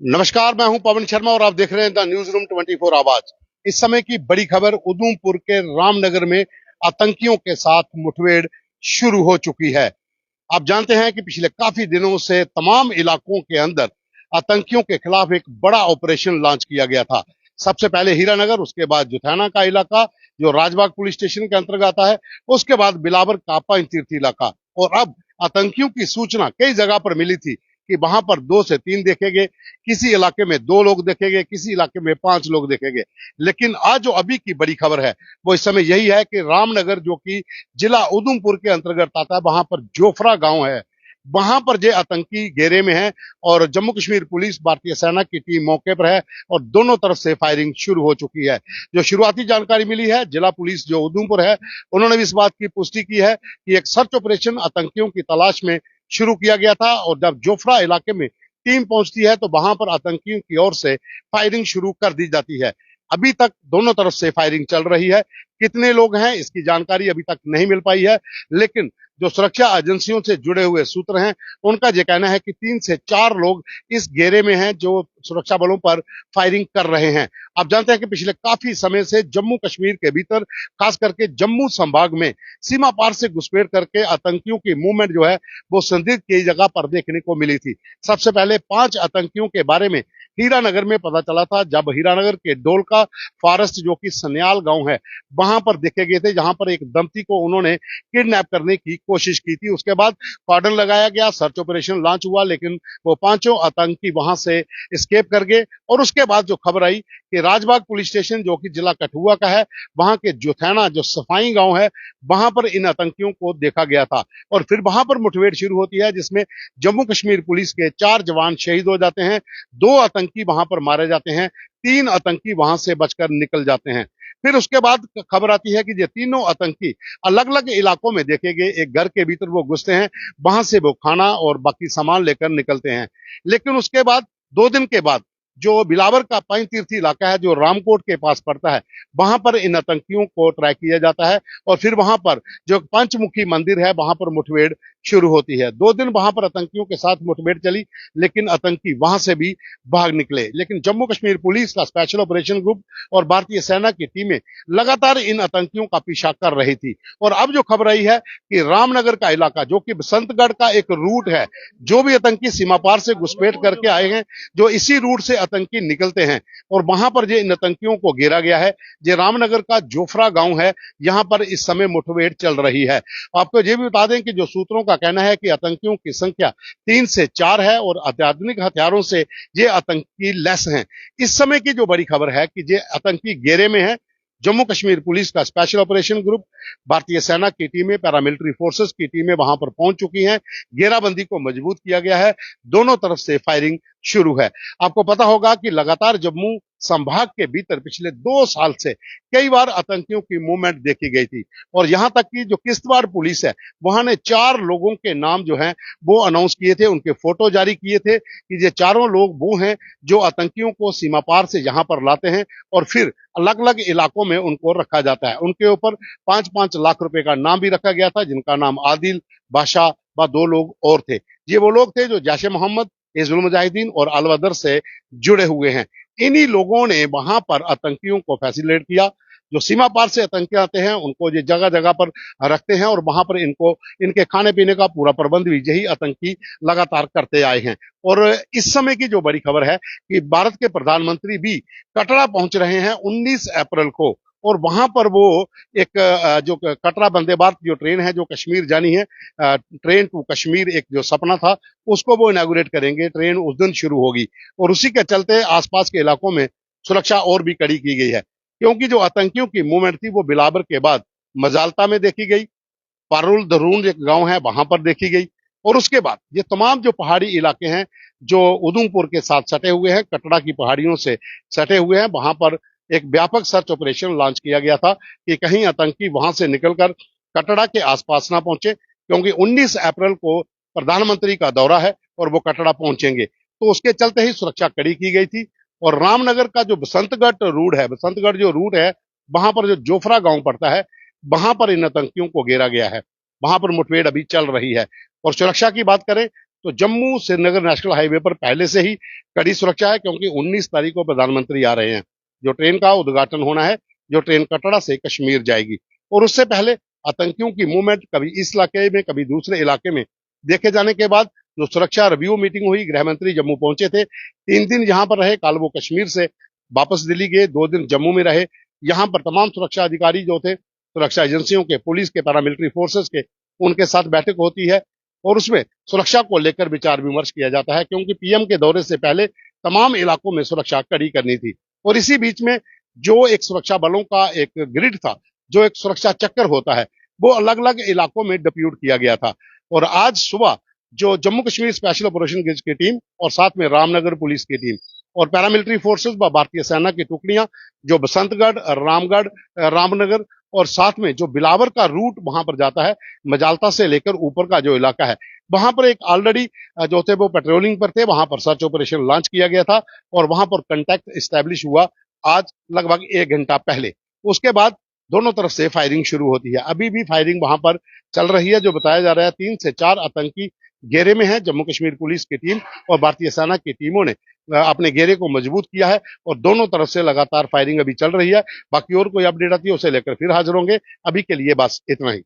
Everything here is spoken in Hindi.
नमस्कार, मैं हूं पवन शर्मा और आप देख रहे हैं द न्यूज रूम 24 आवाज। इस समय की बड़ी खबर उधमपुर के रामनगर में आतंकियों के साथ मुठभेड़ शुरू हो चुकी है। आप जानते हैं कि पिछले काफी दिनों से तमाम इलाकों के अंदर आतंकियों के खिलाफ एक बड़ा ऑपरेशन लॉन्च किया गया था। सबसे पहले हीरानगर, उसके बाद जुथाना का इलाका जो राजबाग पुलिस स्टेशन के अंतर्गत आता है, उसके बाद बिलावर कापा तीर्थ इलाका। और अब आतंकियों की सूचना कई जगह पर मिली थी कि वहां पर 2 से 3 देखेंगे, किसी इलाके में 2 लोग देखेंगे, किसी इलाके में 5 लोग देखेंगे। लेकिन आज जो अभी की बड़ी खबर है वो इस समय यही है कि रामनगर, जो कि जिला उधमपुर के अंतर्गत आता है, वहां पर जोफरा गांव है, वहां पर जो आतंकी घेरे में है। और जम्मू कश्मीर पुलिस, भारतीय सेना की टीम मौके पर है और दोनों तरफ से फायरिंग शुरू हो चुकी है। जो शुरुआती जानकारी मिली है, जिला पुलिस जो उधमपुर है, उन्होंने भी इस बात की पुष्टि की है कि एक सर्च ऑपरेशन आतंकियों की तलाश में शुरू किया गया था और जब जोफरा इलाके में टीम पहुंचती है तो वहां पर आतंकियों की ओर से फायरिंग शुरू कर दी जाती है। अभी तक दोनों तरफ से फायरिंग चल रही है। कितने लोग हैं इसकी जानकारी अभी तक नहीं मिल पाई है, लेकिन जो सुरक्षा एजेंसियों से जुड़े हुए सूत्र हैं, उनका यह कहना है कि 3 से 4 लोग इस घेरे में हैं जो सुरक्षा बलों पर फायरिंग कर रहे हैं। आप जानते हैं कि पिछले काफी समय से जम्मू कश्मीर के भीतर, खास करके जम्मू संभाग में सीमा पार से घुसपैठ करके आतंकियों की मूवमेंट जो है वो संदिग्ध कई जगह पर देखने को मिली थी। सबसे पहले 5 आतंकियों के बारे में हीरानगर में पता चला था, जब हीरानगर के डोलका फॉरेस्ट, जो कि सन्याल गांव है, वहां पर देखे गए थे, जहां पर एक दंपति को उन्होंने किडनैप करने की कोशिश की थी। उसके बाद कॉर्डन लगाया गया, सर्च ऑपरेशन लॉन्च हुआ, लेकिन वो 5 आतंकी वहां से एस्केप कर गए। और उसके बाद जो खबर आई कि राजबाग पुलिस स्टेशन, जो कि जिला कठुआ का है, वहां के जुथैना जो सफाई गांव है, वहां पर इन आतंकियों को देखा गया था। और फिर वहां पर मुठभेड़ शुरू होती है, जिसमें जम्मू कश्मीर पुलिस के 4 जवान शहीद हो जाते हैं, 2 आतंकी वहां पर मारे जाते हैं, 3 आतंकी वहां से बचकर निकल जाते हैं। फिर उसके बाद खबर आती है कि ये तीनों आतंकी अलग अलग इलाकों में देखे गए, एक घर के भीतर वो घुसते हैं, वहां से वो खाना और बाकी सामान लेकर निकलते हैं। लेकिन उसके बाद 2 दिन के बाद जो बिलावर का पाइन तीर्थ इलाका है, जो रामकोट के पास पड़ता है, वहां पर इन आतंकियों को ट्रैक किया जाता है और फिर वहां पर जो पंचमुखी मंदिर है, वहां पर मुठभेड़ शुरू होती है। 2 दिन वहां पर आतंकियों के साथ मुठभेड़ चली, लेकिन आतंकी वहां से भी भाग निकले। लेकिन जम्मू कश्मीर पुलिस का स्पेशल ऑपरेशन ग्रुप और भारतीय सेना की टीमें लगातार इन आतंकियों का पीछा कर रही थी। और अब जो खबर आई है कि रामनगर का इलाका, जो कि बसंतगढ़ का एक रूट है, जो भी आतंकी सीमा पार से घुसपैठ करके आए हैं, जो इसी रूट से आतंकी निकलते हैं, और वहां पर जो इन आतंकियों को घेरा गया है, जो रामनगर का जोफरा गांव है, यहां पर इस समय मुठभेड़ चल रही है। आपको ये भी बता दें कि जो सूत्रों का कहना है कि आतंकियों की संख्या 3 से 4 है और अत्याधुनिक हथियारों से ये आतंकी लैस हैं। इस समय की जो बड़ी खबर है कि ये आतंकी घेरे में है। जम्मू कश्मीर पुलिस का स्पेशल ऑपरेशन ग्रुप, भारतीय सेना की टीमें, पैरामिलिट्री फोर्सेस की टीमें वहां पर पहुंच चुकी हैं। घेराबंदी को मजबूत किया गया है, दोनों तरफ से फायरिंग शुरू है। आपको पता होगा कि लगातार जम्मू संभाग के भीतर पिछले 2 साल से कई बार आतंकियों की मूवमेंट देखी गई थी। और यहां तक कि जो किश्तवाड़ पुलिस है, वहां ने 4 लोगों के नाम जो हैं वो अनाउंस किए थे, उनके फोटो जारी किए थे कि ये चारों लोग वो हैं जो आतंकियों को सीमा पार से यहां पर लाते हैं और फिर अलग अलग इलाकों में उनको रखा जाता है। उनके ऊपर 5-5 लाख रुपए का नाम भी रखा गया था, जिनका नाम आदिल, बादशाह व 2 लोग और थे। ये वो लोग थे जो जैश ए मोहम्मद, हिजबुल मुजाहिदीन और अल बदर से जुड़े हुए हैं। इन्हीं लोगों ने वहां पर आतंकियों को फैसिलिटेट किया। जो सीमा पार से आतंकी आते हैं उनको ये जगह जगह पर रखते हैं और वहां पर इनको इनके खाने पीने का पूरा प्रबंध भी यही आतंकी लगातार करते आए हैं। और इस समय की जो बड़ी खबर है कि भारत के प्रधानमंत्री भी कटरा पहुंच रहे हैं 19 अप्रैल को, और वहां पर वो एक जो कटरा वंदे भारत जो ट्रेन है जो कश्मीर जानी है, ट्रेन टू कश्मीर, एक जो सपना था, उसको वो इनागुरेट करेंगे। ट्रेन उस दिन शुरू होगी और उसी के चलते आसपास के इलाकों में सुरक्षा और भी कड़ी की गई है, क्योंकि जो आतंकियों की मूवमेंट थी वो बिलावर के बाद मजालता में देखी गई, पारुल दरून एक गांव है वहां पर देखी गई, और उसके बाद ये तमाम जो पहाड़ी इलाके हैं जो उधमपुर के साथ सटे हुए हैं, कटरा की पहाड़ियों से सटे हुए हैं, वहां पर एक व्यापक सर्च ऑपरेशन लॉन्च किया गया था कि कहीं आतंकी वहां से निकलकर कटरा के आसपास ना पहुंचे, क्योंकि 19 अप्रैल को प्रधानमंत्री का दौरा है और वो कटरा पहुंचेंगे, तो उसके चलते ही सुरक्षा कड़ी की गई थी। और रामनगर का जो बसंतगढ़ रूट है, बसंतगढ़ जो रूट है, वहां पर जो जोफरा गांव पड़ता है, वहां पर इन आतंकियों को घेरा गया है, वहां पर मुठभेड़ अभी चल रही है। और सुरक्षा की बात करें तो जम्मू श्रीनगर नेशनल हाईवे पर पहले से ही कड़ी सुरक्षा है, क्योंकि 19 तारीख को प्रधानमंत्री आ रहे हैं। जो ट्रेन का उद्घाटन होना है, जो ट्रेन कटरा से कश्मीर जाएगी, और उससे पहले आतंकियों की मूवमेंट कभी इस इलाके में कभी दूसरे इलाके में देखे जाने के बाद जो सुरक्षा रिव्यू मीटिंग हुई, गृह मंत्री जम्मू पहुंचे थे, 3 दिन यहां पर रहे। कल वो कश्मीर से वापस दिल्ली गए, 2 दिन जम्मू में रहे। यहाँ पर तमाम सुरक्षा अधिकारी जो थे, सुरक्षा एजेंसियों के, पुलिस के, पैरामिलिट्री फोर्सेस के, उनके साथ बैठक होती है और उसमें सुरक्षा को लेकर विचार विमर्श किया जाता है, क्योंकि पीएम के दौरे से पहले तमाम इलाकों में सुरक्षा कड़ी करनी थी। और इसी बीच में जो एक सुरक्षा बलों का एक ग्रिड था, जो एक सुरक्षा चक्कर होता है, वो अलग अलग इलाकों में डिप्यूट किया गया था। और आज सुबह जो जम्मू कश्मीर स्पेशल ऑपरेशन की टीम और साथ में रामनगर पुलिस की टीम और पैरामिलिट्री फोर्सेस व भारतीय सेना की टुकड़ियां जो बसंतगढ़, रामगढ़, रामनगर और साथ में जो बिलावर का रूट वहां पर जाता है, मजालता से लेकर ऊपर का जो इलाका है, वहां पर एक ऑलरेडी जो थे वो पेट्रोलिंग पर थे, वहां पर सर्च ऑपरेशन लॉन्च किया गया था और वहां पर कंटेक्ट स्टैब्लिश हुआ आज लगभग 1 घंटा पहले। उसके बाद दोनों तरफ से फायरिंग शुरू होती है। अभी भी फायरिंग वहां पर चल रही है। जो बताया जा रहा है 3 से 4 आतंकी घेरे में है। जम्मू कश्मीर पुलिस की टीम और भारतीय सेना की टीमों ने अपने घेरे को मजबूत किया है और दोनों तरफ से लगातार फायरिंग अभी चल रही है। बाकी और कोई अपडेट आती है उसे लेकर फिर हाजिर होंगे। अभी के लिए बस इतना ही।